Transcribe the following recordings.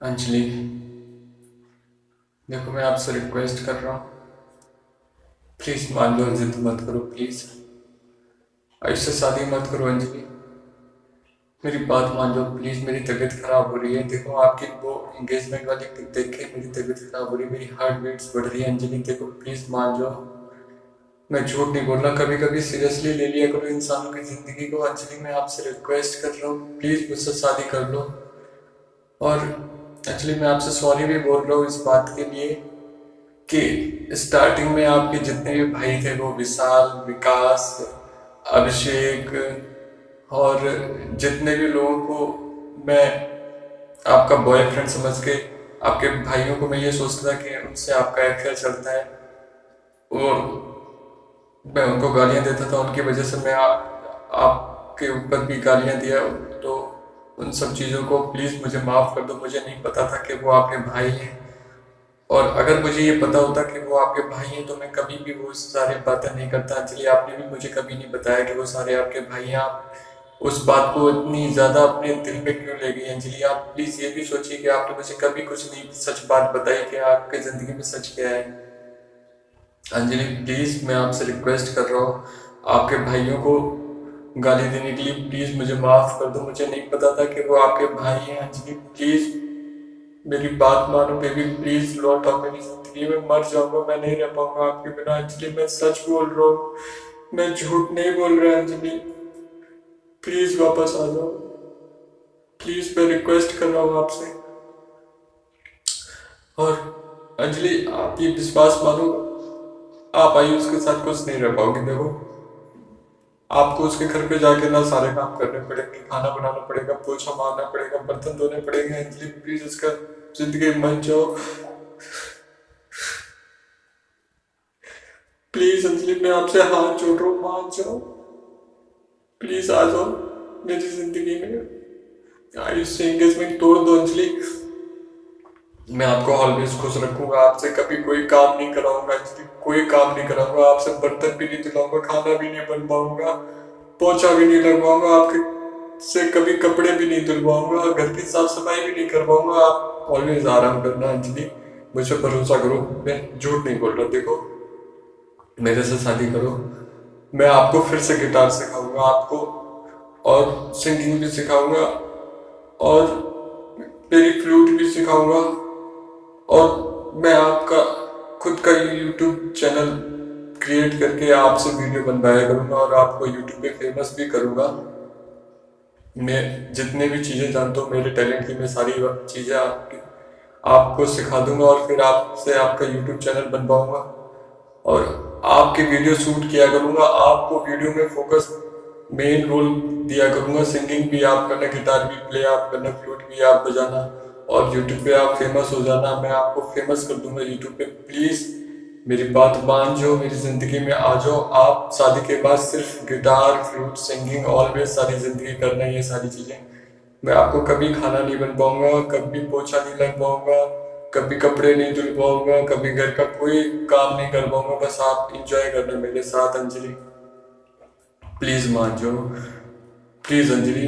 अंजलि, देखो मैं आपसे रिक्वेस्ट कर रहा हूँ। प्लीज मान लो, जिद मत करो प्लीज। ऐसे शादी मत करो अंजलि। मेरी बात मान लो प्लीज। मेरी तबीयत खराब हो रही है। देखो आपकी वो एंगेजमेंट वाली पिक देख के मेरी तबीयत खराब हो रही है। मेरी हार्ट बीट्स बढ़ रही है अंजलि। देखो प्लीज मान लो। मैं झूठ नहीं बोल रहा। कभी कभी सीरियसली ले लिया करो इंसानों की जिंदगी को। अंजलि मैं आपसे रिक्वेस्ट कर रहा हूँ, प्लीज मुझसे शादी कर लो। और एक्चुअली मैं आपसे सॉरी भी बोल रहा हूँ इस बात के लिए कि स्टार्टिंग में आपके जितने भी भाई थे, वो विशाल, विकास, अभिषेक और जितने भी लोगों को मैं आपका बॉयफ्रेंड समझ के, आपके भाइयों को मैं ये सोचता था कि उनसे आपका अफेयर चलता है, और मैं उनको गालियां देता था। उनकी वजह से मैं आपके ऊपर भी गालियां दिया। तो उन सब चीज़ों को प्लीज़ मुझे माफ़ कर दो। मुझे नहीं पता था कि वो आपके भाई हैं। और अगर मुझे ये पता होता कि वो आपके भाई हैं तो मैं कभी भी वो सारी बातें नहीं करता। अंजलि आपने भी मुझे कभी नहीं बताया कि वो सारे आपके भाई हैं। आप उस बात को इतनी ज़्यादा अपने दिल पे क्यों ले गई अंजलि? आप प्लीज़ ये भी सोचिए कि आपने मुझे कभी कुछ नहीं सच बात बताई कि आपकी ज़िंदगी में सच क्या है। अंजलि प्लीज़ मैं आपसे रिक्वेस्ट कर रहा हूँ, आपके भाइयों को गाली देने के लिए प्लीज़ मुझे माफ़ कर दो। मुझे नहीं पता था कि वो आपके भाई हैं। अंजलि प्लीज़ मेरी बात मानो बेबी, प्लीज लौट आओ मेरी जिंदगी में। मर जाऊंगा, मैं नहीं रह पाऊंगा आपके बिना। अंजलि मैं सच बोल रहा हूँ, मैं झूठ नहीं बोल रहा। अंजलि प्लीज वापस आ जाओ। प्लीज मैं रिक्वेस्ट कर रहा हूँ आपसे। और अंजलि आप ये विश्वास मानो, आप आयुष के साथ कुछ नहीं रह पाओगे। देखो आपको उसके घर पे जाके ना सारे काम करने पड़ेंगे, खाना बनाना पड़ेगा, पोछा मारना पड़ेगा, बर्तन धोने पड़ेंगे। अंजलि प्लीज उसका जिंदगी मत जाओ। प्लीज अंजलि मैं आपसे हाथ जोड़ रहा हूँ, मान जाओ। प्लीज आ जाओ मेरी जिंदगी में। आयुष से एंगेजमेंट तोड़ दो अंजलि। मैं आपको ऑलवेज खुश रखूंगा। आपसे कभी कोई काम नहीं कराऊंगा अंजलि, कोई काम नहीं कराऊंगा आपसे। बर्तन भी नहीं धुलाऊंगा, खाना भी नहीं बनवाऊंगा, पोछा भी नहीं लगवाऊंगा आपके से। कभी कपड़े भी नहीं धुलवाऊंगा, घर की साफ सफाई भी नहीं करवाऊंगा। आप ऑलवेज आराम करना अंजलि, मुझे भरोसा करो। मैं झूठ नहीं बोल रहा। देखो मेरे से शादी करो। मैं आपको फिर से गिटार सिखाऊंगा आपको, और सिंगिंग भी सिखाऊंगा, और मेरी फ्लूट भी सिखाऊंगा। और मैं आपका खुद का यूट्यूब चैनल क्रिएट करके आपसे वीडियो बनवाया करूंगा, और आपको यूट्यूब पे फेमस भी करूंगा। मैं जितने भी चीज़ें जानता हूँ मेरे टैलेंट की, मैं सारी चीज़ें आपको सिखा दूंगा, और फिर आपसे आपका यूट्यूब चैनल बनवाऊंगा, और आपके वीडियो शूट किया करूंगा। आपको वीडियो में फोकस मेन रोल दिया करूंगा। सिंगिंग भी आप करना, गिटार भी प्ले आप करना, फ्लूट भी आप बजाना, और यूट्यूब पे आप फेमस हो जाना। मैं आपको फेमस कर दूंगा यूट्यूब पे। प्लीज मेरी बात मान जाओ, मेरी जिंदगी में आ जाओ। आप शादी के बाद सिर्फ गिटार, फ्लूट, सिंगिंग ऑलवेज सारी जिंदगी करना है ये सारी चीजें। मैं आपको कभी खाना नहीं बन पाऊंगा, कभी पोछा नहीं लग पाऊंगा, कभी कपड़े नहीं धुल पाऊंगा, कभी घर का कोई काम नहीं कर पाऊंगा। बस आप इंजॉय करना मेरे साथ अंजलि। प्लीज मान जाओ। प्लीज अंजलि,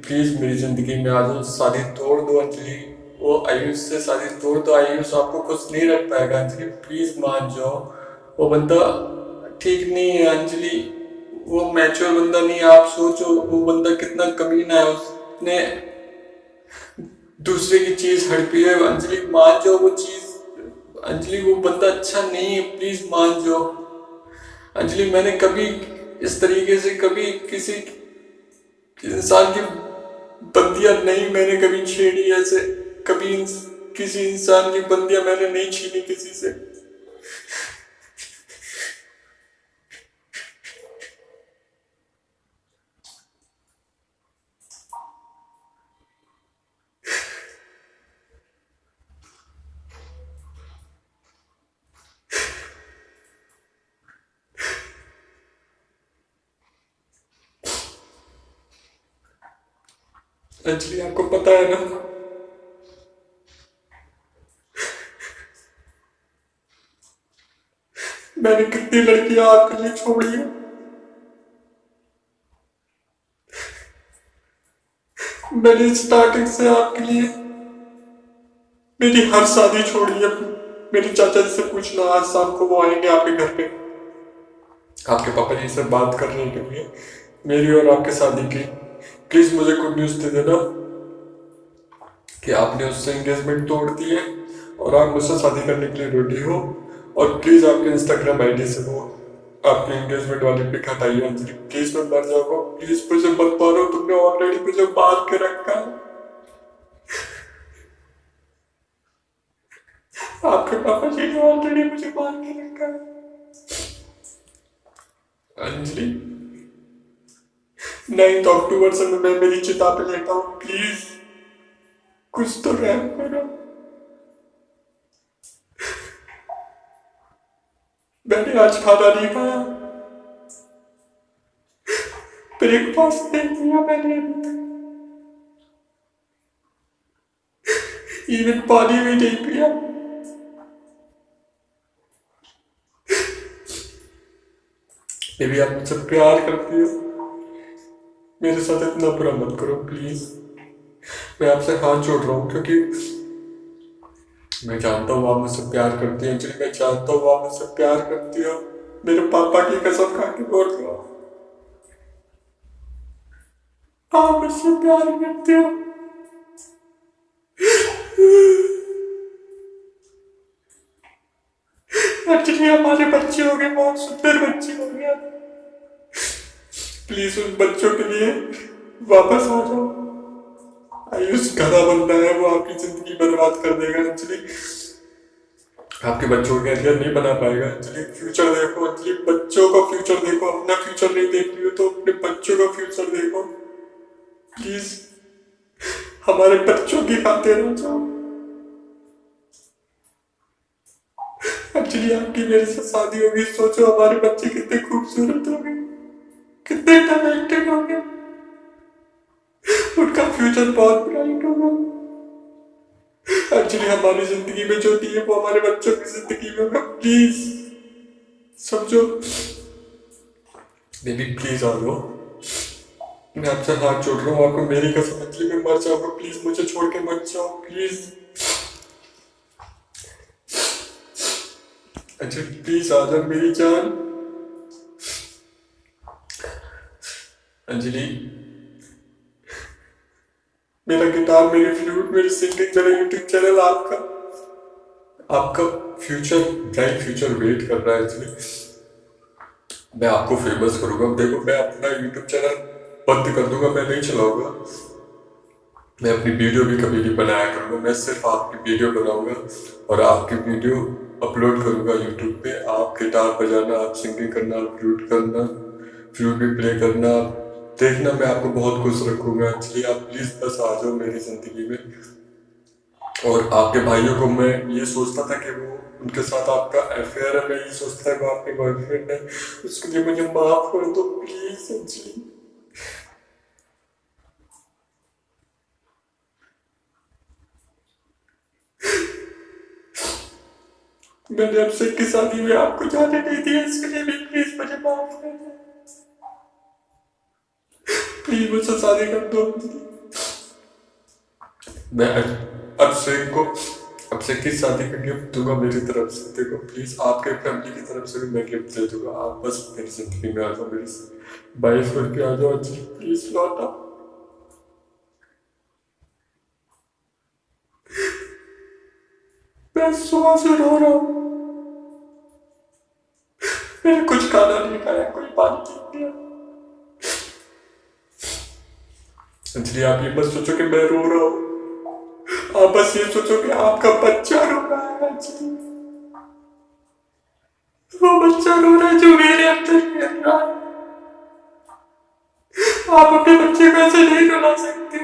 प्लीज मेरी जिंदगी में आ जाओ। शादी तोड़ दो अंजलि। वो आयुष से शादी तोड़ दो। आयुष आपको खुश नहीं रख पाएगा अंजलि, प्लीज मान जाओ। वो बंदा ठीक नहीं है अंजलि, वो मैच्योर बंदा नहीं है। आप सोचो वो बंदा कितना कमीना है। उसने दूसरे की चीज हड़पी है अंजलि, मान जाओ वो चीज। अंजलि वो बंदा अच्छा नहीं है, प्लीज मान जाओ। अंजलि मैंने कभी इस तरीके से कभी किसी इंसान की बंदियां नहीं मैंने कभी छेड़ी ऐसे। कभी किसी इंसान की बंदियां मैंने नहीं छीनी किसी से। अंजलि आपको पता है ना, मैंने कितनी लड़कियां आपके लिए छोड़ी है। मैंने स्टार्टिंग से आपके लिए मेरी हर शादी छोड़िए, मेरे चाचा जी से पूछना, आज शाम को वो आएंगे आपके घर पे आपके पापा जी से बात करने के लिए मेरी और आपके शादी की। प्लीज मुझे गुड न्यूज दे देना कि आपने उससे एंगेजमेंट तोड़ दी है और आप मुझसे शादी करने के लिए रेडी हो। और प्लीज आपके इंस्टाग्राम आईडी से वो आपके एंगेजमेंट वाली पिक हटाइए अंजलि। प्लीज मैं मर जाऊंगा, प्लीज मुझे मत मारो, तुमने ऑलरेडी मुझे मार के रखा है। आपके पापा जी ने ऑलरेडी मुझे मार के रखा है। अंजलि 9 अक्टूबर से मैं मेरी चिता पे लेटा हूँ, प्लीज कुछ तो रहम करो। मैंने आज खाना नहीं खाया, ब्रेकफास्ट नहीं किया मैंने अभी तक, इवन पानी भी नहीं पिया। बेबी आप मुझसे प्यार करती हो, मेरे साथ इतना बुरा मत करो प्लीज। मैं आपसे हाथ जोड़ रहा हूँ क्योंकि मैं जानता हूँ आप मुझसे प्यार करती हो अंजलि, मैं जानता हूँ आप मुझसे प्यार करती हो। मेरे पापा की कसम खा के बोल रहा हूँ, आप मुझसे प्यार करते हो। एक्चुअली हमारे बच्चे हो गए, बहुत सुंदर बच्चे हो गए। प्लीज उन बच्चों के लिए वापस आ जाओ। आयुष गधा बंदा है, वो आपकी जिंदगी बर्बाद कर देगा अंजलि, आपके बच्चों का करियर नहीं बना पाएगा अंजलि। फ्यूचर देखो अंजलि, बच्चों का फ्यूचर देखो, अपना फ्यूचर नहीं देख रही हो तो अपने बच्चों का फ्यूचर देखो प्लीज। हमारे बच्चों की खातिर आ जाओ। एक्चुअली आपकी मेरे से शादी होगी, सोचो हमारे बच्चे कितने खूबसूरत होंगे, कितने टैलेंटेड होंगे, उनका फ्यूचर बहुत ब्राइट होगा। एक्चुअली हमारी जिंदगी में जो थी वो हमारे बच्चों की जिंदगी में होगा, प्लीज समझो। बेबी प्लीज आ जाओ, मैं आपसे हाथ जोड़ रहा हूँ, आपको मेरी कसम अंजलि में मर जाऊंगा, प्लीज मुझे छोड़ के मत जाओ प्लीज। अंजलि प्लीज आ जाओ मेरी जान। अंजलि मेरा गिटार, मेरी फ्लूट, मेरी सिंगिंग, मेरा यूट्यूब चैनल, आपका आपका फ्यूचर, ब्राइट फ्यूचर वेट कर रहा है अंजलि। मैं आपको फेमस करूंगा, देखो मैं अपना यूट्यूब चैनल बंद कर दूंगा, मैं नहीं चलाऊंगा, मैं अपनी वीडियो भी कभी नहीं बनाया करूंगा, मैं सिर्फ आपकी वीडियो बनाऊंगा और आपकी वीडियो अपलोड करूंगा यूट्यूब पे। आप गिटार बजाना, आप सिंगिंग करना, आप फ्लूट करना, फ्लूट भी प्ले करना, देखना मैं आपको बहुत खुश रखूंगा एक्चुअली। आप प्लीज बस आ जाओ मेरी जिंदगी में। और आपके भाइयों को मैं ये सोचता था कि वो उनके साथ आपका अफेयर है, मैं ये सोचता था वो आपके बॉयफ्रेंड है, उसके लिए मुझे माफ कर दो प्लीज अंजलि। मैंने आपसे की शादी में आपको जाने नहीं दिया, इसके लिए भी प्लीज मुझे माफ कर दो, प्लीज मुझसे शादी कर दो अंजलि। मैं अभिषेक की शादी का गिफ्ट दूंगा मेरी तरफ से, देखो प्लीज आपके फैमिली की तरफ से भी मैं गिफ्ट दे दूंगा, आप बस मेरी जिंदगी में आ जाओ, मेरी वाइफ करके आ जाओ अंजलि, प्लीज लौटा। मैं सुबह से रो रहा हूँ, मैंने कुछ खाना नहीं खाया, कोई पानी नहीं पिया। अंजलि आप ये मत सोचो कि मैं रो रहा हूँ, आप बस ये सोचो कि आपका बच्चा रो रहा है अंजलि, वो बच्चा रो रहा है जो मेरे अंदर खेल रहा है। आप अपने बच्चे को ऐसे नहीं रुला सकते,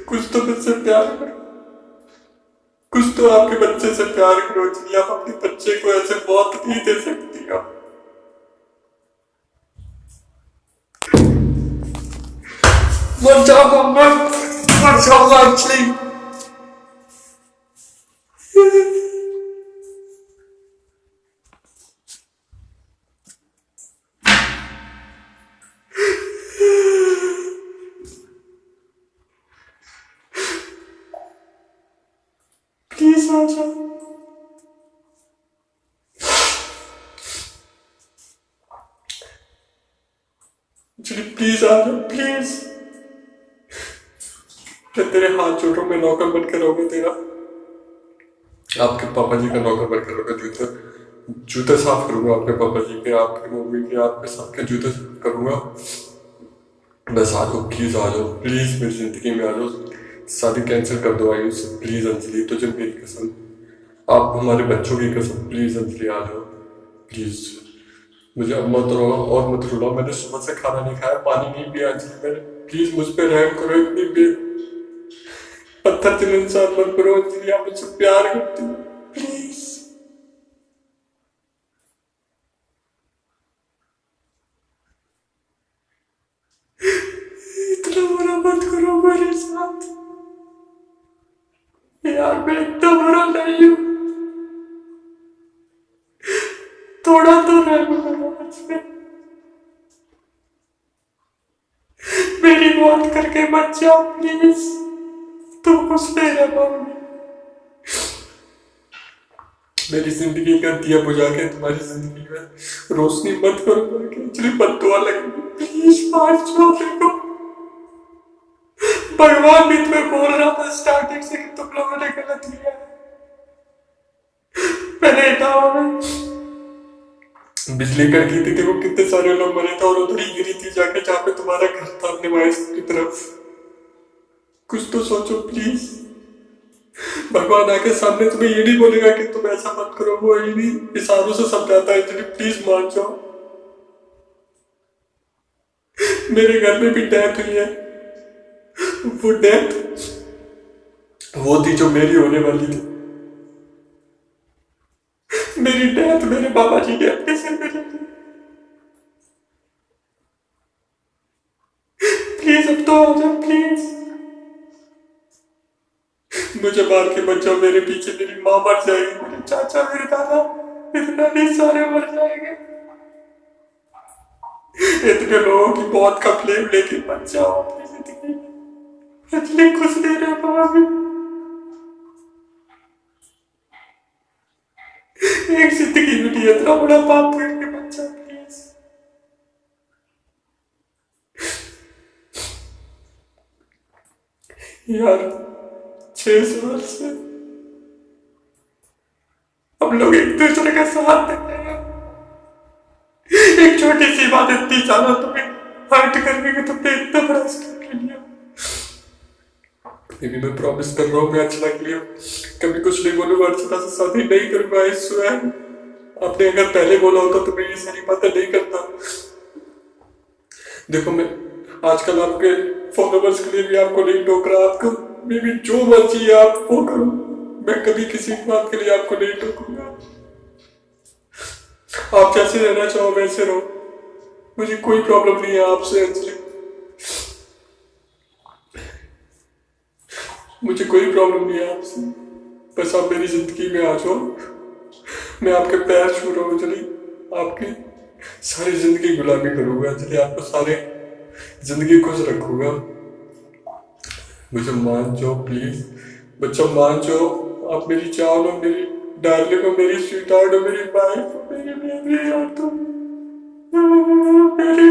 कुछ तो मुझसे प्यार करो, कुछ तो आपके बच्चे से प्यार करो अंजलि, आप अपने बच्चे को ऐसे मौत नहीं दे सकती हो। मर जाऊंगा, मर जाऊंगा अंजलि। आ जाओ। अंजलि प्लीज आ जाओ प्लीज। मैं तेरे हाथ जोड़ रहा हूँ, मैं नौकर बनकर रहूंगा तेरा, आपके पापा जी का नौकर बनकर रहूंगा। जूते जूते साफ करूंगा आपके पापा जी के, आपके मम्मी के, आपके सबके जूते साफ करूंगा। बस आ जाओ प्लीज, आ जाओ प्लीज, मेरी जिंदगी में आ जाओ। शादी कैंसिल कर दो आयुष से प्लीज अंजलि, तुझे मेरी कसम, आप हमारे बच्चों की कसम, प्लीज अंजलि आ जाओ प्लीज। मुझे अब मत रो और मत रुलाओ, मैंने सुबह से खाना नहीं खाया, पानी नहीं पिया अंजलि मैंने, प्लीज मुझ पे रहम करो, इतनी पत्थर दिल इंसान मत करो अंजलि, आप मुझसे प्यार करती हो प्लीज। इतना बुरा मत करो मेरे साथ यार, मैं इतना बुरा नहीं हूँ, थोड़ा तो रहम करो मुझ पे, मेरी मौत करके मत जाओ प्लीज, तुम कुछ नहीं रह पाओगे। मेरी जिंदगी का दिया बुझा के तुम्हारी जिंदगी में रोशनी मत करो, एक्चुअली बददुआ लगेगी, प्लीज मान जाओ। देखो भगवान भी तुम्हें बोल रहा था स्टार्टिंग से कि तुम लोगों ने गलत किया है, मैंने हटाओ। बिजली कड़की थी, देखो कितने सारे लोग मरे थे और उधर ही गिरी थी जाके जहाँ पे तुम्हारा घर था, निवास की तरफ। कुछ तो सोचो प्लीज, भगवान आके सामने तुम्हें ये नहीं बोलेगा कि तुम ऐसा मत करो, वो ये नहीं इशारों से समझाता है, इसलिए प्लीज मान जाओ। मेरे घर में भी डेथ हुई है, वो डेथ वो थी जो मेरी होने वाली थी, मेरी डेथ मेरे बाबा जी ने अपने सिर पे ली। प्लीज अब तो आ जाओ प्लीज, मुझे मार के मत जाओ, मेरे पीछे मेरी माँ मर जाएगी, मेरे चाचा, मेरे दादा, मेरे नानी सारे मर जाएंगे, इतने लोगों की मौत का फ्लेम लेके मत जाओ अपनी जिंदगी में, इतनी खुश नहीं रह पाओगे। एक जिंदगी में नहीं, इतना बड़ा पाप करके मत जाओ प्लीज। यार 6 साल से हम लोग एक दूसरे का साथ दे रहे हैं, एक छोटी सी बात इतनी ज्यादा तुम्हें हर्ट करके कि तुमने इतना बड़ा स्टेप ले लिया। बेबी मैं प्रॉमिस कर रहा हूँ, मैं अर्चना के लिए कभी कुछ नहीं बोलूंगा, अर्चना से शादी नहीं करूंगा, आई स्वेयर। आपने अगर पहले बोला होता तो मैं ये सारी बातें नहीं करता। देखो मैं आजकल आपके फॉलोवर्स के लिए भी आपको नहीं टोक रहा, आपको बेबी जो मर्जी है आप वो करो, मैं कभी किसी बात के लिए आपको नहीं टोकूंगा, आप जैसे रहना चाहो वैसे रहो, मुझे कोई प्रॉब्लम नहीं है आपसे अंजलि, मुझे कोई प्रॉब्लम नहीं है आपसे, बस आप मेरी जिंदगी में आ जाओ, मैं आपके पैर छू रहा हूँ अंजलि, आपकी सारी जिंदगी गुलामी करूंगा अंजलि, आपको सारे जिंदगी खुश रखूंगा, मुझे मान जाओ प्लीज, बच्चा मान जाओ, आप मेरी जान हो, मेरी डार्लिंग हो, मेरी स्वीट हार्ट हो, मेरी वाइफ हो, मेरी बेबी हो, तुम मेरी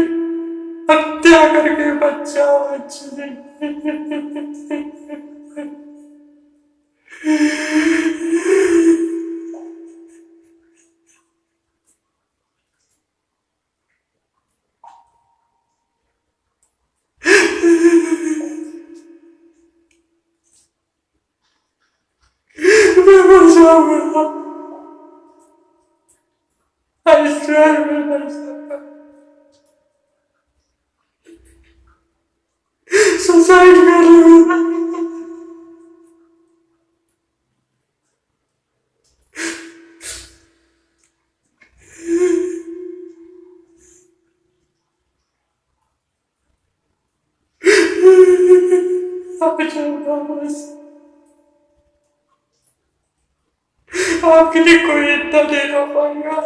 हत्या करके बच्चा अंजलि। मैं मर जाऊंगा, आई स्वेयर मैं मर जाऊंगा, सुसाइड कर लूंगा। आप जाऊंगा बस, आपके लिए कोई इतना नहीं रो पाएगा,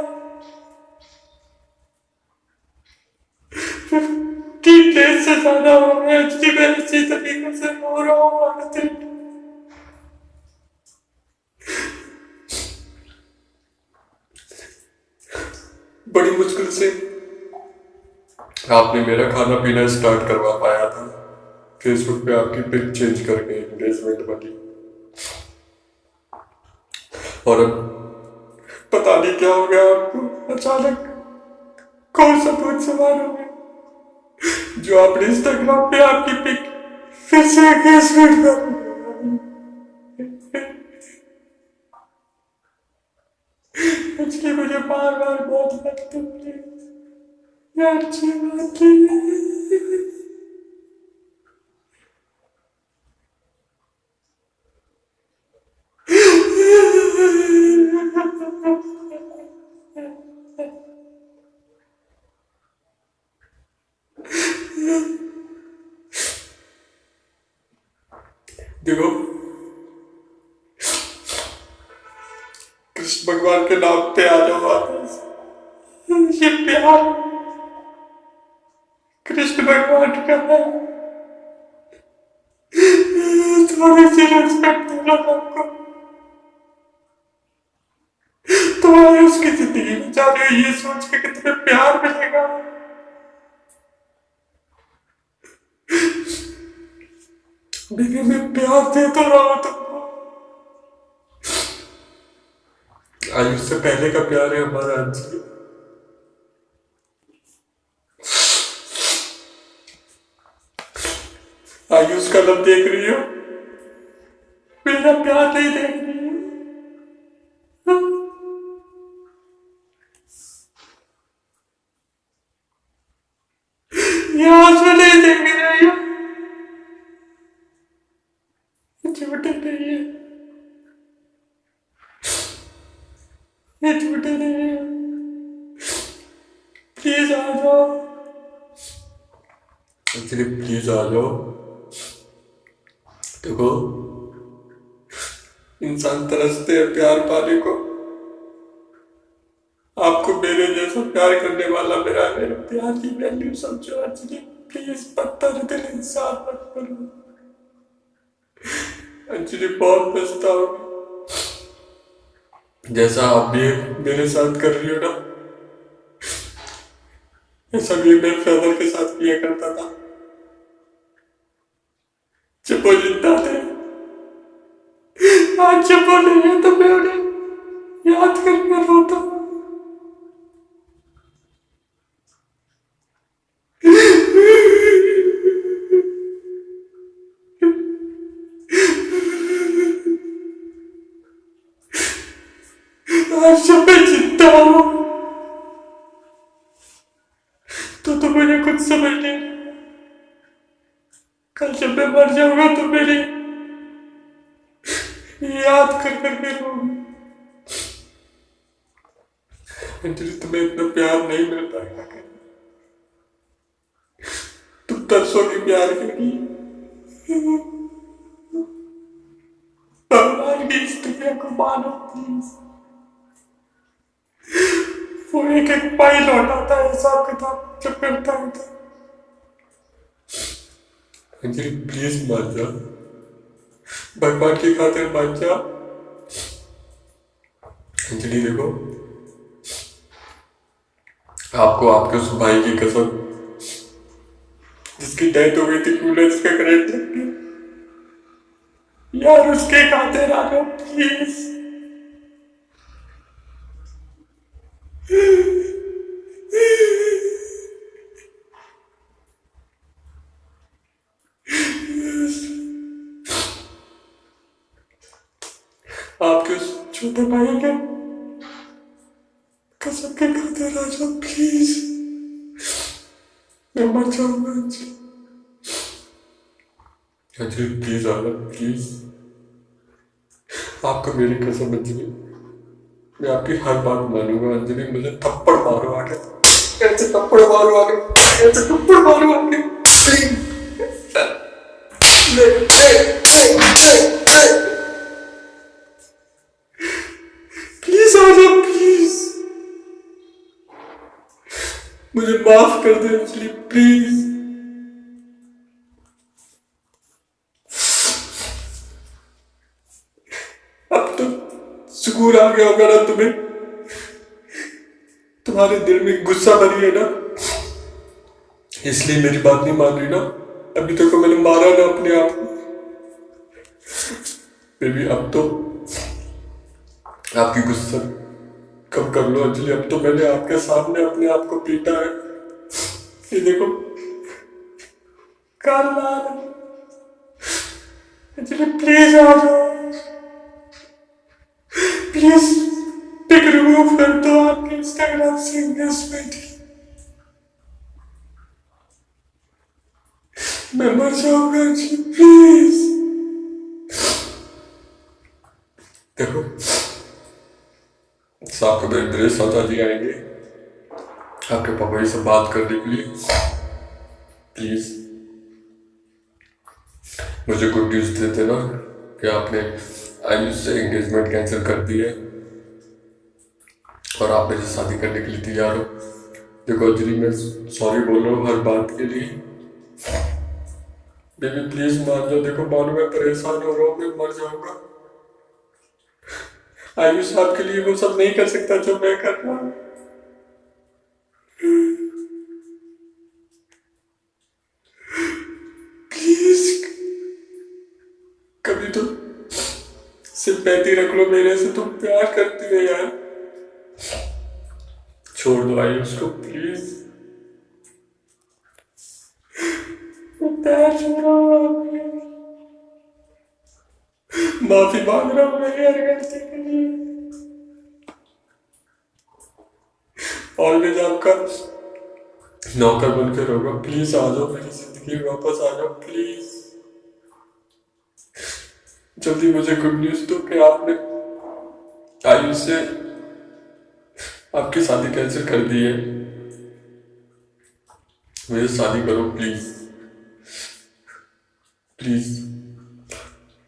3 डेज से ज्यादा हो गया अंजलि, मैं इसी तरीके से रो रहा हूँ हर दिन, बड़ी मुश्किल से आपने मेरा खाना पीना स्टार्ट करवा पाया था। फेसबुक पे आपकी पिक चेंज करके एंगेजमेंट बनी, और अब पता नहीं क्या हो गया आपको। अचानक कौन सा भूत सवार हो गया जो आपने इंस्टाग्राम पे आपकी पिक फिर से एंगेजमेंट कर। इसलिए मुझे बार बार बहुत लगता है यार, अच्छी बात नहीं है। देखो, कृष्ण भगवान के नाम पे आ जाओ वापस। ये प्यार कृष्ण भगवान का है। थोड़ी सी रेस्पेक्ट दो ना आपको। तुम्हारे उसकी जिंदगी में जा रहे हो ये सोच के कि तुम्हें प्यार मिलेगा। बेबी मैं प्यार दे तो रहा हूं तुमको। आयुष से पहले का प्यार है हमारा अंजलि। आयुष का लब देख रही हो, मेरा प्यार नहीं देख रही हो। ये आंसू नहीं देख रही हो, झूठे नहीं है, ये झूठे नहीं है। प्लीज आ जाओ अंजलि, प्लीज आ जाओ। देखो, इंसान तरसते हैं प्यार पाने को। आपको मेरे जैसा प्यार करने वाला मेरा मेरे प्यार की वैल्यू समझो अंजलि। प्लीज पत्थर दिल इंसान मत करो अंजलि, बहुत पछताओगी। जैसा आप भी मेरे साथ कर रही हो ना, ऐसा भी मैं फेदर के साथ किया करता था जब वो जिंदा थे। आज जब वो नहीं है तो मैं उन्हें याद करके रोता हूँ। आज जब मैं जिंदा हूँ तो मुझे कुछ समझ नहीं। कल जब मैं मर जाऊंगा तो मेरी याद कर करके रोऊंगा। अंजलि तुम्हें इतना प्यार नहीं मिल पाएगा कहीं। तुम तरसोगी प्यार के लिए। भगवान की स्त्रियों को मानो प्लीज। वो एक एक पाई लौटाता है, हिसाब किताब जब करता है तो। अंजलि प्लीज मान जाओ, भगवान की खातिर मान जाओ। अंजलि देखो, आपको आपके उस भाई की कसम जिसकी डेथ हो गई थी कूलर का करंट लग गया, यार उसके खातिर आ जाओ प्लीज। आपके उस छोटे भाई के कसम के खातिर आ जाओ प्लीज। मैं मर जाऊंगा अंजलि। अंजलि प्लीज आ जाओ प्लीज। आपको मेरी कसम अंजलि, मैं आपकी हर बात मानूंगा अंजलि। मुझे थप्पड़ मारो आके, ऐसे थप्पड़ मारो आके, ऐसे थप्पड़ मारो आके प्लीज। प्लीज आ जाओ प्लीज। मुझे माफ कर दे अंजलि प्लीज। अब तो सुकून आ गया होगा ना तुम्हें। तुम्हारे दिल में गुस्सा भरी है ना, इसलिए मेरी बात नहीं मान रही ना। अभी तक तो मैंने मारा ना अपने आप को। बेबी अब तो आपकी गुस्सा कम कर लो अंजलि। अब तो मैंने आपके सामने अपने आप को पीटा है। ये देखो कार ला रहा है। अंजलि प्लीज आ जाओ, प्लीज पिक रिमूव कर दो आपके इंस्टाग्राम से एंगेजमेंट। मैं मर जाऊंगा अंजलि, प्लीज। देखो साहब को मेरे चाचा जी आएंगे आपके पापा जी से बात करने के लिए। प्लीज मुझे गुड न्यूज देते ना कि आपने आयुष से एंगेजमेंट कैंसिल कर दी है और आप मुझे शादी करने के लिए तैयार हो। देखो अंजलि मैं सॉरी बोल रहा हूँ हर बात के लिए। बेबी प्लीज मान जाओ। देखो मानो मैं परेशान हो रहा हूँ, मैं मर जाऊंगा। आयुष आपके लिए वो सब नहीं कर सकता जो मैं कर रहा हूँ। प्लीज कभी तो सिंपैथी रख लो मेरे से। तुम प्यार करती हो यार। छोड़ दो आयुष को प्लीज। पैर छू रहा हूँ, माफी मांग रहा हूँ मेरी हर गलती के लिए। ऑलवेज आपका नौकर बनकर होगा। प्लीज आ जाओ मेरी जिंदगी में वापस आ जाओ प्लीज। जल्दी मुझे गुड न्यूज दो कि आपने आयुष से आपकी शादी कैंसिल कर दी है। मुझे शादी करो प्लीज प्लीज।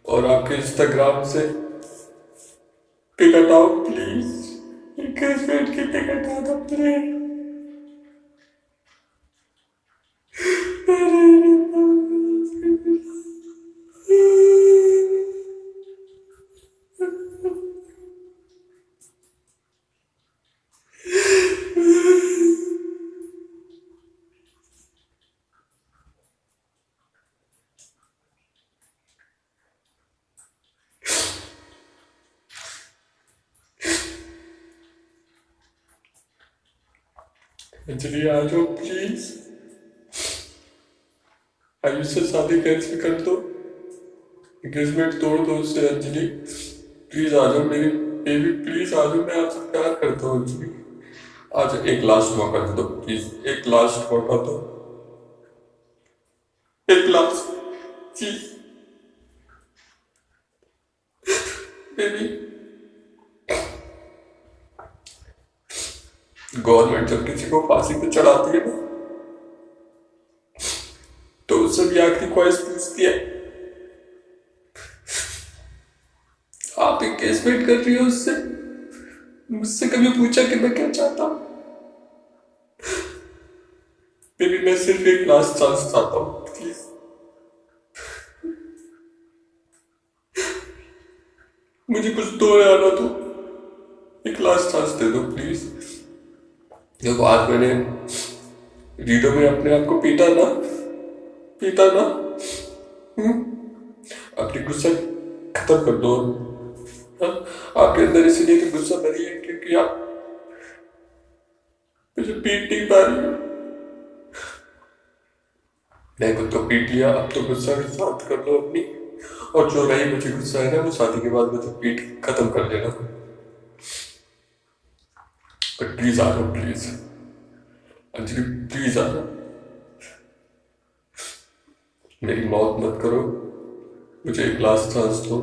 और आपके इंस्टाग्राम से पिक हटाओ प्लीज। एंगेजमेंट की पिक हटा दो प्लीज। अंजलि आ जाओ प्लीज। आयुष से शादी कैंसिल कर दो, एंगेजमेंट तोड़ दो उससे। अंजलि प्लीज आ जाओ मेरी बेबी, प्लीज आ जाओ। मैं आपसे प्यार करता हूँ अंजलि। आज एक लास्ट मौका दे दो प्लीज, एक लास्ट मौका दो, एक लास्ट चीज बेबी। गवर्नमेंट जब किसी को फांसी पे चढ़ाती है ना तो उससे भी आखिरी ख्वाहिश पूछती है। आप एंगेजमेंट कर रही हो उससे, मुझसे कभी पूछा कि मैं क्या चाहता हूँ? बेबी मैं सिर्फ एक लास्ट चांस चाहता हूँ प्लीज। मुझे कुछ दो यार ना दो, एक लास्ट चांस दे दो प्लीज। देखो आज मैंने वीडियो में अपने आप को पीटा ना अपनी गुस्सा खत्म कर दो। आपके अंदर इसीलिए तो गुस्सा भरी है क्योंकि आप मुझे पीट नहीं पा रही हो। मैं खुद को पीट लिया, अब तो गुस्सा के साथ कर लो अपनी। और जो रही मुझे गुस्सा है ना वो शादी के बाद मुझे पीट खत्म कर लेना। बट प्लीज आ जाओ प्लीज अंजलि, प्लीज आ जाओ। मेरी मौत मत करो, मुझे एक लास्ट चांस दो।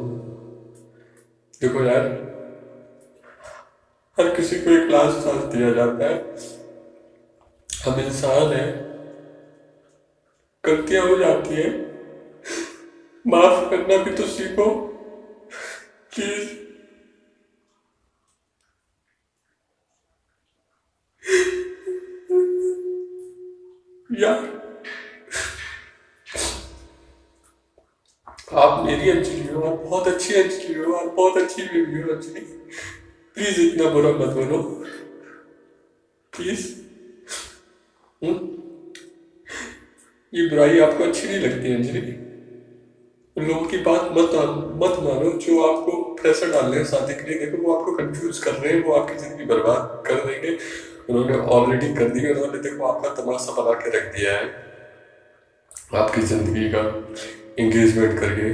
देखो यार हर किसी को एक लास्ट चांस दिया जाता है। हम इंसान हैं, गलतियां हो जाती है, माफ करना भी तो सीखो प्लीज। यार आप मेरी अंजलि हो, आप बहुत अच्छी अंजलि हो, आप बहुत अच्छी बेबी हो अंजलि। प्लीज इतना बुरा मत बनो। प्लीज। ये बुराई आपको अच्छी नहीं लगती अंजलि? उन लोगों की बात मत मानो जो आपको प्रेशर डाल रहे हैं शादी के लिए। देखो वो आपको कंफ्यूज कर रहे हैं, वो आपकी जिंदगी बर्बाद कर देंगे। उन्होंने ऑलरेडी कर दी है। उन्होंने देखो आपका तमाशा बना के रख दिया है आपकी जिंदगी का, एंगेजमेंट करके।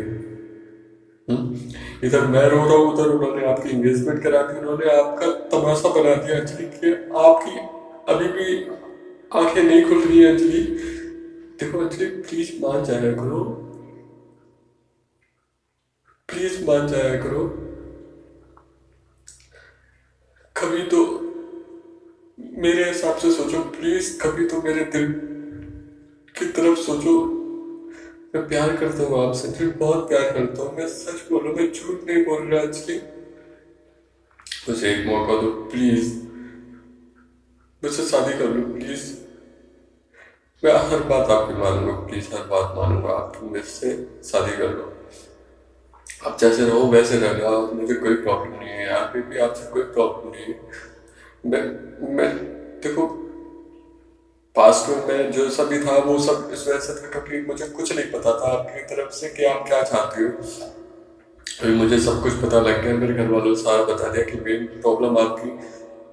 इधर मैं रो रहा हूँ, उधर उन्होंने आपकी एंगेजमेंट करा दी। उन्होंने आपका तमाशा बना दिया अंजलि कि आपकी अभी भी आंखें नहीं खुल रही है अंजलि। देखो अंजलि प्लीज मान जाया करो, प्लीज मान जाया करो। कभी तो मेरे हिसाब से सोचो प्लीज, कभी तो मेरे दिल की तरफ सोचो। मैं प्यार करता हूँ आपसे अंजलि, बहुत प्यार करता हूँ। मैं सच बोल रहा हूँ, मैं झूठ नहीं बोल रहा अंजलि। मुझे एक मौका दो प्लीज, मुझसे शादी कर लो प्लीज। मैं हर बात आपकी मानूंगा प्लीज, हर बात मानूंगा आपकी। मुझसे शादी कर लो। आप जैसे रहो वैसे रहना, मुझे कोई प्रॉब्लम नहीं है यार। फिर भी आपसे कोई प्रॉब्लम नहीं है। मैं देखो पास्ट में मैं जो सभी था वो सब इस वजह से था क्योंकि मुझे कुछ नहीं पता था आपकी तरफ से कि आप क्या चाहते हो। अभी मुझे सब कुछ पता लग गया। मेरे घर वालों ने सारा बता दिया कि मेन प्रॉब्लम आपकी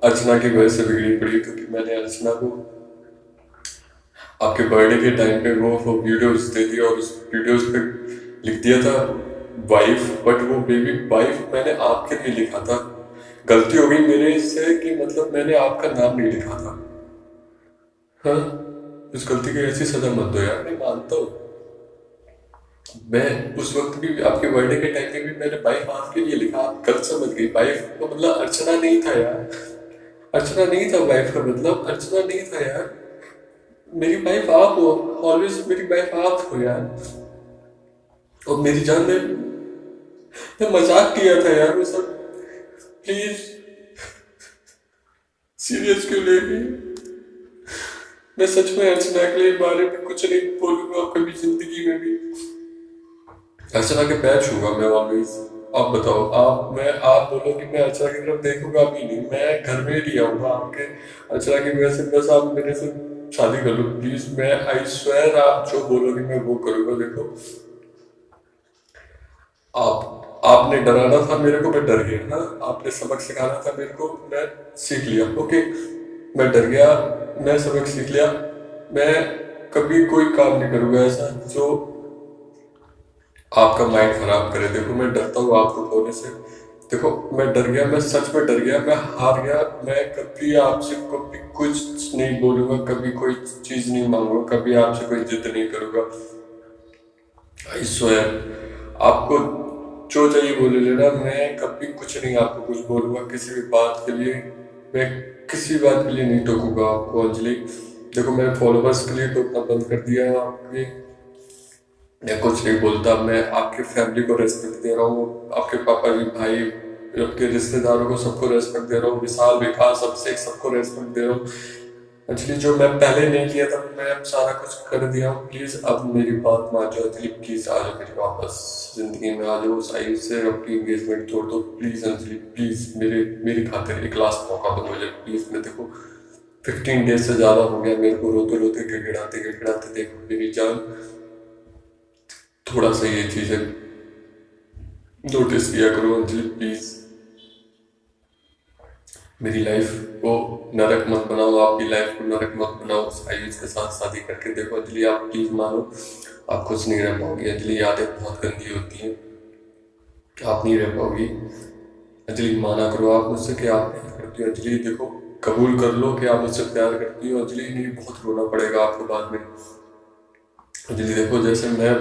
अर्चना की वजह से बिगड़ी पड़ी, क्योंकि मैंने अर्चना को आपके बर्थडे के टाइम पे वो वीडियोस दे दिया और उस वीडियोस पे लिख दिया था वाइफ, बट वो बेबी वाइफ मैंने आपके लिए लिखा था। गलती हो गई मेरे से कि मतलब मैंने आपका नाम नहीं लिखा था। हाँ, उस गलती की ऐसी सजा मत दो यार। मैं मानता हूँ, मैं उस वक्त भी आपके बर्थडे के टाइम पे भी मैंने वाइफ आपके लिए लिखा। आप गलत समझ गई। वाइफ का मतलब अर्चना नहीं था यार, अर्चना नहीं था वाइफ का मतलब, अर्चना नहीं था यार। मेरी वाइफ आप हो, ऑलवेज मेरी वाइफ आप हो यार। और मेरी जान मैं मजाक किया था यार वो सब। प्लीज सीरियस क्यों ले रही? मैं सच में अर्चना के लिए बारे में कुछ नहीं बोलूंगा कभी जिंदगी में भी। अर्चना के पैर छूंगा मैं ऑलवेज। आप बताओ, आप बोलो कि मैं अर्चना की तरफ देखूंगा भी नहीं। मैं घर में ही आऊंगा आपके अर्चना की वजह से। बस आप मेरे से शादी कर लो प्लीज। मैं आई स्वेयर आप जो बोलोगे मैं वो करूंगा। देखो आपने डराना था मेरे को, मैं डर गया ना। आपने सबक सिखाना था मेरे को, मैं सीख लिया। ओके, मैं डर गया, मैं सबक सीख लिया। मैं कभी कोई काम नहीं करूंगा ऐसा जो आपका माइंड खराब करे। देखो मैं डरता हूँ आपको बोलने से। देखो मैं डर गया, मैं सच में डर गया, मैं हार गया। मैं कभी आपसे कभी कुछ नहीं बोलूंगा, कभी कोई चीज नहीं मांगूंगा, कभी आपसे कोई जिद नहीं करूंगा। आई स्वेयर आपको जो चाहिए बोले लेना। मैं कभी कुछ नहीं आपको कुछ बोलूंगा किसी भी बात के लिए। मैं किसी बात के लिए नहीं टोकूंगा आपको अंजलि। देखो मैंने फॉलोवर्स के लिए टोकना बंद कर दिया है आपके। मैं कुछ नहीं बोलता। मैं आपके फैमिली को रेस्पेक्ट दे रहा हूँ, आपके पापा जी, भाई, आपके रिश्तेदारों को सबको रेस्पेक्ट दे रहा हूँ। विशाल, विकास, अभिषेक सबको रेस्पेक्ट दे रहा हूँ। एक्चुअली जो मैं पहले नहीं किया था मैं अब सारा कुछ कर दिया हूँ। प्लीज अब मेरी बात मान जाओ अंजलि। प्लीज आ जाओ मेरी वापस जिंदगी में आ जाओ। साइड से अपनी एंगेजमेंट तोड़ दो प्लीज अंजलि। प्लीज मेरी खातिर एक लास्ट मौका दो मुझे प्लीज। मैं देखो 15 डेज से ज्यादा हो गया मेरे को रोते रोते गिड़गिड़ाते। देखो मेरी जान, थोड़ा सा ये चीजें नोटिस किया करो अंजलि प्लीज। मेरी लाइफ को नरक मत बनाओ, आपकी लाइफ को नरक मत बनाओ साइज के साथ शादी करके। देखो अंजलि आप प्लीज मानो, आप खुश नहीं रह पाओगी अंजलि। यादें बहुत गंदी होती हैं, आप नहीं रह पाओगी अंजलि। माना करो आप मुझसे कि आप प्यार करती हो अंजलि। देखो कबूल कर लो कि आप मुझसे प्यार करती हो अंजलि। नहीं बहुत रोना पड़ेगा आपको बाद में अंजलि। देखो जैसे मैं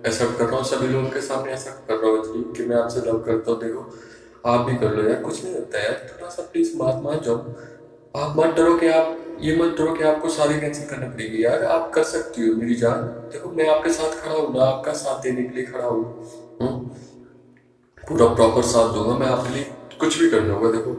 एक्सेप्ट कर रहा हूँ सभी लोगों के सामने, एक्सेप्ट कर रहा हूँ अंजलि कि मैं आपसे लव करता हूँ। देखो आप भी कर लो यार, कुछ नहीं होता यार। थोड़ा सा प्लीज बात मान जाओ। आप मत डरो कि आप ये मत डरो कि आपको शादी कैंसिल करना पड़ेगी यार। आप कर सकती हो मेरी जान। देखो मैं आपके साथ खड़ा हूँ ना, आपका साथ देने के लिए खड़ा हूँ। पूरा प्रॉपर साथ दूंगा मैं आपके लिए, कुछ भी कर दूंगा। देखो